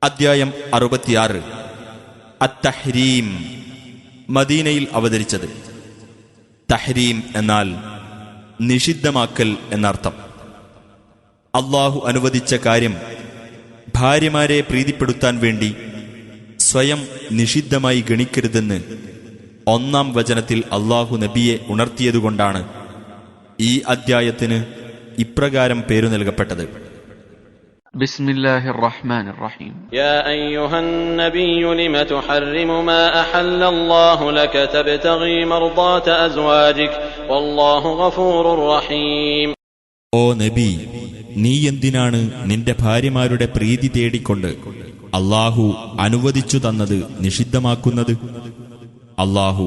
അദ്ധ്യായം 66 അത്തഹ്രീം. മദീനയിൽ അവതരിച്ചത്. തഹ്രീം എന്നാൽ നിഷിദ്ധമാക്കൽ എന്നർത്ഥം. അള്ളാഹു അനുവദിച്ച കാര്യം ഭാര്യമാരെ പ്രീതിപ്പെടുത്താൻ വേണ്ടി സ്വയം നിഷിദ്ധമായി ഗണിക്കരുതെന്ന് 1-ാം വചനത്തിൽ അള്ളാഹു നബിയെ ഉണർത്തിയതുകൊണ്ടാണ് ഈ അദ്ധ്യായത്തിന് ഇപ്രകാരം പേരു നൽകപ്പെട്ടത്. ബിസ്മില്ലാഹിർ റഹ്മാനിർ റഹീം. യാ അയ്യുഹൻ നബിയ്യു ലിമ തുഹർരിമു മാ അഹല്ലല്ലാഹു ലക തബ്തഗി മർദാത അസ്വാജിക വല്ലാഹു ഗഫൂറുർ റഹീം. ഓ നബി, നീ എന്തിനാണ് നിന്റെ ഭാര്യമാരുടെ പ്രീതി തേടിക്കൊണ്ട് അള്ളാഹു അനുവദിച്ചു തന്നത് നിഷിദ്ധമാക്കുന്നത്? അള്ളാഹു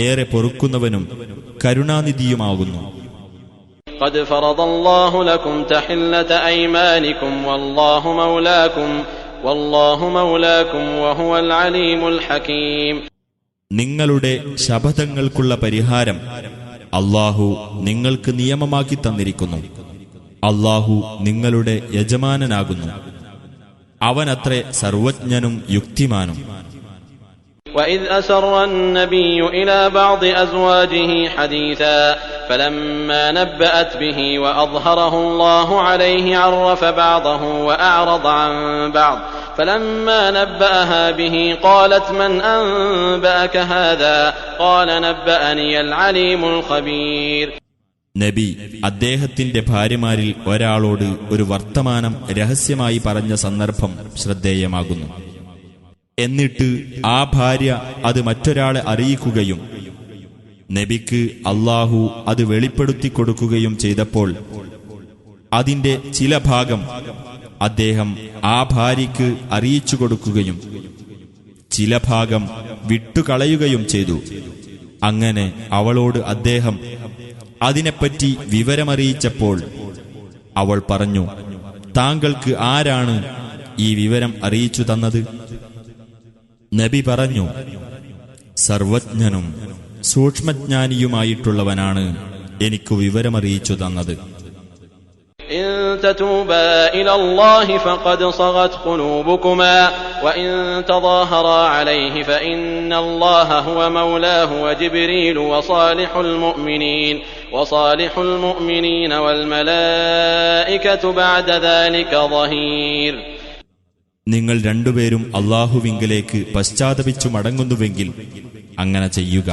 ഏറെ പൊറുക്കുന്നവനും കരുണാനിധിയുമാകുന്നു. قد فرض الله لكم تحلة أيمانكم والله مولاكم وهو العليم الحكيم. നിങ്ങളുടെ ശപഥങ്ങൾക്കുള്ള പരിഹാരം അള്ളാഹു നിങ്ങൾക്ക് നിയമമാക്കി തന്നിരിക്കുന്നു. അള്ളാഹു നിങ്ങളുടെ യജമാനനാകുന്നു. അവനത്രേ സർവജ്ഞനും യുക്തിമാനും. وإذ أسر النبي إلى بعض أزواجه حديثا فلما نبأت به وأظهره الله عليه عرف بعضه وأعرض عن بعض فلما نبأها به قالت من أنبأك هذا قال نبأني العليم الخبير. നബി അദ്ദേഹത്തിന്റെ ഭാര്യമാരിൽ ഒരാളോട് ഒരു വർത്തമാനം രഹസ്യമായി പറഞ്ഞ സന്ദർഭം ശ്രദ്ധേയമാകുന്നു. എന്നിട്ട് ആ ഭാര്യ അത് മറ്റൊരാളെ അറിയിക്കുകയും നബിക്ക് അള്ളാഹു അത് വെളിപ്പെടുത്തി കൊടുക്കുകയും ചെയ്തപ്പോൾ അതിന്റെ ചില ഭാഗം അദ്ദേഹം ആ ഭാര്യയ്ക്ക് അറിയിച്ചു കൊടുക്കുകയും ചില ഭാഗം വിട്ടുകളയുകയും ചെയ്തു. അങ്ങനെ അവളോട് അദ്ദേഹം അതിനെപ്പറ്റി വിവരമറിയിച്ചപ്പോൾ അവൾ പറഞ്ഞു, താങ്കൾക്ക് ആരാണ് ഈ വിവരം അറിയിച്ചു തന്നത്? നബി പറഞ്ഞു, സർവജ്ഞനും സൂക്ഷ്മജ്ഞാനിയുമായിട്ടുള്ളവനാണ് എനിക്ക് വിവരമറിയിച്ചു തന്നത്. إن تتوبا إلى الله فقد صغت قلوبكما وإن تظاهرا عليه فإن الله هو مولاه وجبريل وصالح المؤمنين والملائكة بعد ذلك ظهير. നിങ്ങൾ രണ്ടുപേരും അള്ളാഹുവിങ്കലേക്ക് പശ്ചാത്തപിച്ചു മടങ്ങുന്നുവെങ്കിൽ അങ്ങനെ ചെയ്യുക.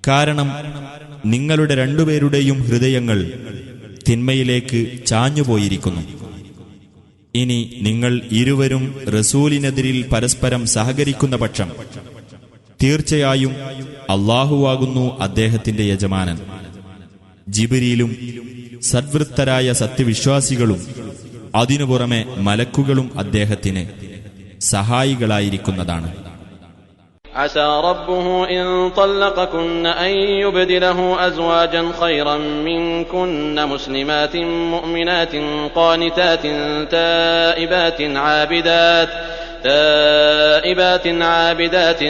കാരണം നിങ്ങളുടെ രണ്ടുപേരുടെയും ഹൃദയങ്ങൾ തിന്മയിലേക്ക് ചാഞ്ഞുപോയിരിക്കുന്നു. ഇനി നിങ്ങൾ ഇരുവരും റസൂലിനെതിരിൽ പരസ്പരം സഹകരിക്കുന്ന പക്ഷം തീർച്ചയായും അള്ളാഹുവാകുന്നു അദ്ദേഹത്തിന്റെ യജമാനൻ. ജിബ്രീലും സദ്വൃത്തരായ സത്യവിശ്വാസികളും അതിനു പുറമെ മലക്കുകളും അദ്ദേഹത്തിന് സഹായികളായിരിക്കുന്നതാണ്. عسى ربه إن طلقكن أن يبدله أزواجا خيرا منكن مسلمات مؤمنات قانتات تائبات عابدات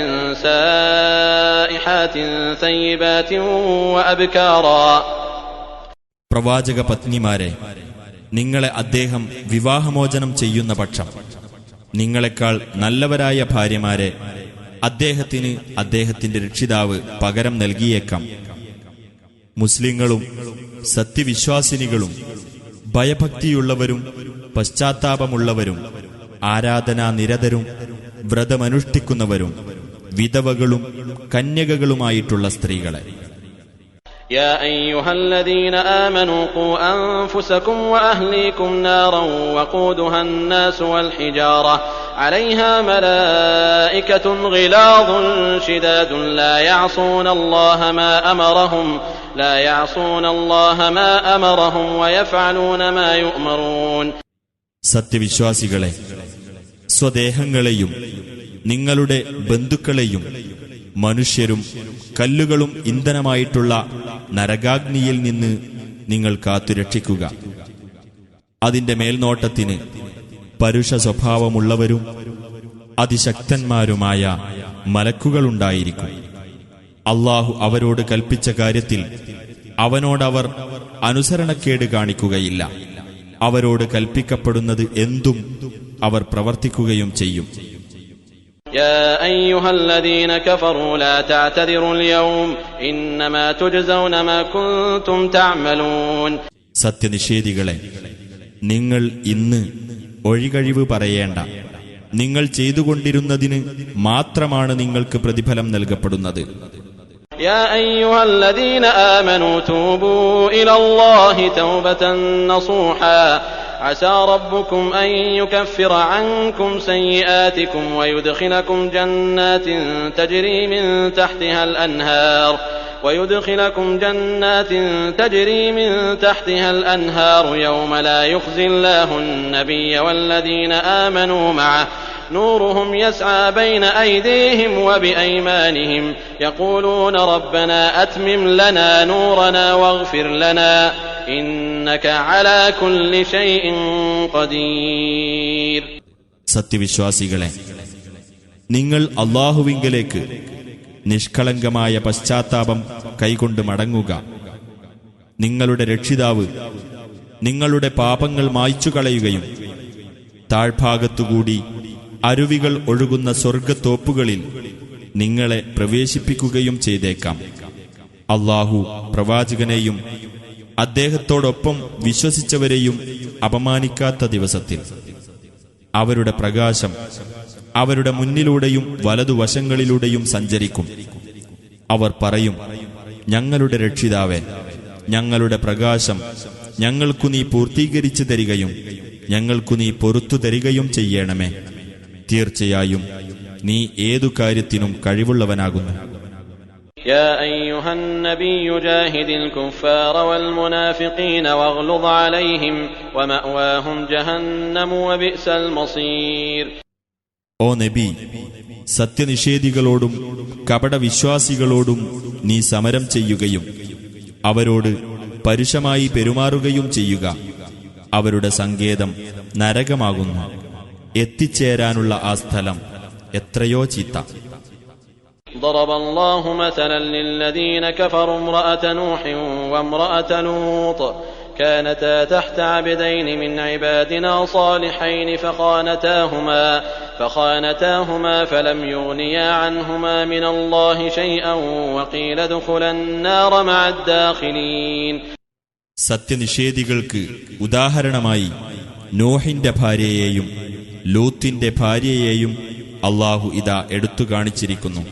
سائحات ثيبات وأبكارا. പ്രവാചക പത്നിമാരെ, നിങ്ങളെ അദ്ദേഹം വിവാഹമോചനം ചെയ്യുന്ന പക്ഷം നിങ്ങളെക്കാൾ നല്ലവരായ ഭാര്യമാരെ അദ്ദേഹത്തിന് അദ്ദേഹത്തിന്റെ രക്ഷിതാവ് പകരം നൽകിയേക്കാം. മുസ്ലിങ്ങളും സത്യവിശ്വാസിനികളും ഭയഭക്തിയുള്ളവരും പശ്ചാത്താപമുള്ളവരും ആരാധനാനിരതരും വ്രതമനുഷ്ഠിക്കുന്നവരും വിധവകളും കന്യകകളുമായിട്ടുള്ള സ്ത്രീകളെ. يا أيها الذين آمنوا قوا أنفسكم وأهليكم نارا وقودها الناس والحجارة عليها ملائكة غلاظ شداد لا يعصون الله ما أمرهم ويفعلون ما يؤمرون. സത്യവിശ്വാസികളെ, സ്വദേഹങ്ങളെയും നിങ്ങളുടെ ബന്ധുക്കളെയും മനുഷ്യരും കല്ലുകളും ഇന്ധനമായിട്ടുള്ള നരകാഗ്നിയിൽ നിന്ന് നിങ്ങൾ കാത്തുരക്ഷിക്കുക. അതിന്റെ മേൽനോട്ടത്തിന് പരുഷ സ്വഭാവമുള്ളവരും അതിശക്തന്മാരുമായ മലക്കുകളുണ്ടായിരിക്കും. അള്ളാഹു അവരോട് കൽപ്പിച്ച കാര്യത്തിൽ അവനോടവർ അനുസരണക്കേട് കാണിക്കുകയില്ല. അവരോട് കൽപ്പിക്കപ്പെടുന്നത് എന്തും അവർ പ്രവർത്തിക്കുകയും ചെയ്യും. يا أيها الذين كفروا لا تعتذروا اليوم إنما تجزون ما كنتم تعملون. സത്യനിഷേധികളെ, നിങ്ങൾ ഇന്ന് ഒഴികഴിവ് പറയേണ്ട. നിങ്ങൾ ചെയ്തുകൊണ്ടിരുന്നതിന് മാത്രമാണ് നിങ്ങൾക്ക് പ്രതിഫലം നൽകപ്പെടുന്നത്. يا أيها الذين آمنوا توبوا إلى الله توبة نصوحا عسى ربكم أن يكفر عنكم سيئاتكم ويدخلكم جنات تجري من تحتها الأنهار يوم لا يخزي الله النبي والذين آمنوا معه نورهم يسعى بين أيديهم وبأيمانهم يقولون ربنا أتمم لنا نورنا واغفر لنا إنك على كل شيء قدير. സത്യവിശ്വാസികളെ, നിങ്ങൾ അല്ലാഹുവിങ്കലേക്ക് നിഷ്കളങ്കമായ പശ്ചാത്താപം കൈകൊണ്ട് മടങ്ങുക. നിങ്ങളുടെ രക്ഷിതാവ് നിങ്ങളുടെ പാപങ്ങൾ മായ്ച്ചു കളയുകയും താഴ്ഭാഗത്തുകൂടി അരുവികൾ ഒഴുകുന്ന സ്വർഗ്ഗത്തോപ്പുകളിൽ നിങ്ങളെ പ്രവേശിപ്പിക്കുകയും ചെയ്തേക്കാം. അല്ലാഹു പ്രവാചകനെയും അദ്ദേഹത്തോടൊപ്പം വിശ്വസിച്ചവരെയും അപമാനിക്കാത്ത ദിവസത്തിൽ അവരുടെ പ്രകാശം അവരുടെ മുന്നിലൂടെയും വലതുവശങ്ങളിലൂടെയും സഞ്ചരിക്കും. അവർ പറയും, ഞങ്ങളുടെ രക്ഷിതാവേ, ഞങ്ങളുടെ പ്രകാശം ഞങ്ങൾക്കു നീ പൂർത്തീകരിച്ചു തരികയും ഞങ്ങൾക്കു നീ പൊറുത്തു തരികയും ചെയ്യണമേ. തീർച്ചയായും നീ ഏതു കാര്യത്തിനും കഴിവുള്ളവനാകുന്നു. يا أيها النبي جاهد الكفار والمنافقين واغلظ عليهم ومأواهم جهنم وبئس المصير. ഓ നബി, സത്യനിഷേധികളോടും കപടവിശ്വാസികളോടും നീ സമരം ചെയ്യുകയും അവരോട് പരുഷമായി പെരുമാറുകയും ചെയ്യുക. അവരുടെ സങ്കേതം നരകമാകുന്നു. എത്തിച്ചേരാനുള്ള ആ സ്ഥലം എത്രയോ ചീത്ത. ضرب الله مثلا للذين كفروا امرأة نوح وامرأة لوط كانتا تحت عبدين من عبادنا صالحين فخانتاهما فلم يغنيا عنهما من الله شيئا وقيل ادخلا النار مع الداخلين. സത്യനിഷേധികൾക്ക് ഉദാഹരണമായി നോഹിന്റെ ഭാര്യയെയും ലൂത്തിന്റെ ഭാര്യയെയും അല്ലാഹു ഇതാ എടുത്തു കാണിച്ചിരിക്കുന്നു.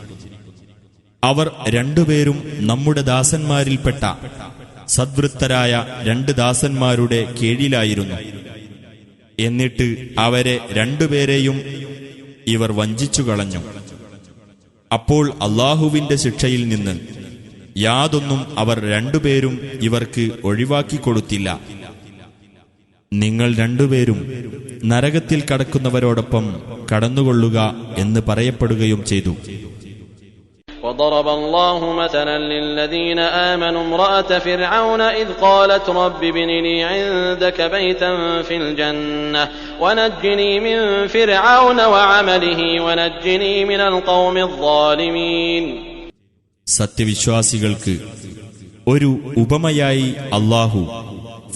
അവർ രണ്ടുപേരും നമ്മുടെ ദാസന്മാരിൽപ്പെട്ട സദ്വൃത്തരായ രണ്ട് ദാസന്മാരുടെ കീഴിലായിരുന്നു. എന്നിട്ട് അവരെ രണ്ടുപേരെയും ഇവർ വഞ്ചിച്ചു കളഞ്ഞു. അപ്പോൾ അല്ലാഹുവിന്റെ ശിക്ഷയിൽ നിന്ന് യാതൊന്നും അവർ രണ്ടുപേരും ഇവർക്ക് ഒഴിവാക്കിക്കൊടുത്തില്ല. നിങ്ങൾ രണ്ടുപേരും നരകത്തിൽ കടക്കുന്നവരോടൊപ്പം കടന്നുകൊള്ളുക എന്ന് പറയപ്പെടുകയും ചെയ്തു. وضرب الله مثلا للذين آمنوا امرأة فرعون إذ قالت رب ابن لي عندك بيتا في الجنة ونجني من فرعون وعمله ونجني من القوم الظالمين. സത്യവിശ്വാസികൾക്ക് ഒരു ഉപമയായി അല്ലാഹു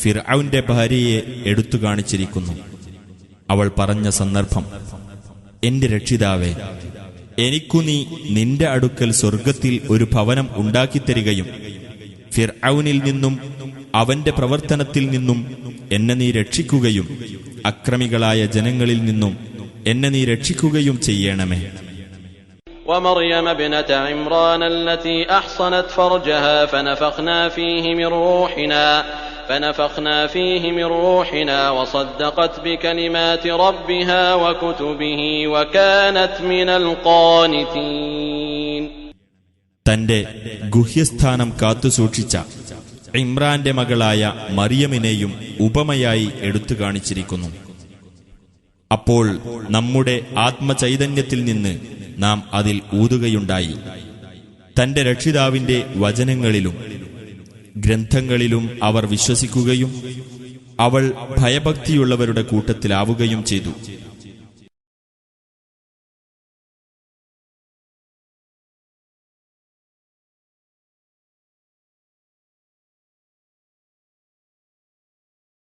ഫിർഔന്റെ ഭാര്യയെ എടുത്തു കാണിച്ചിരിക്കുന്നു. അവൾ പറഞ്ഞ സന്ദർഭം, എന്റെ രക്ഷിതാവേ, എനിക്കു നീ നിന്റെ അടുക്കൽ സ്വർഗത്തിൽ ഒരു ഭവനം ഉണ്ടാക്കിത്തരികയും ഫിർഔനിൽ നിന്നും അവന്റെ പ്രവർത്തനത്തിൽ നിന്നും എന്നെ നീ രക്ഷിക്കുകയും അക്രമികളായ ജനങ്ങളിൽ നിന്നും എന്നെ നീ രക്ഷിക്കുകയും ചെയ്യണമേ. ومريم ابنة عمران التي أحصنت فرجها فنفخنا فيه من روحنا وصدقت بكلمات ربها وكتبه وكانت من القانتين. തന്റെ ഗുഹ്യസ്ഥാനം കാത്തുസൂക്ഷിച്ച ഇമ്രാന്റെ മകളായ മറിയമിനെയും ഉപമയായി എടുത്തു കാണിച്ചിരിക്കുന്നു. അപ്പോൾ നമ്മുടെ ആത്മചൈതന്യത്തിൽ നിന്ന് നാം അതിൽ ഊതുകയുണ്ടായി. തന്റെ രക്ഷിതാവിന്റെ വചനങ്ങളിലും ഗ്രന്ഥങ്ങളിലും അവർ വിശ്വസിക്കുകയും അവൾ ഭയഭക്തിയുള്ളവരുടെ കൂട്ടത്തിലാവുകയും ചെയ്തു.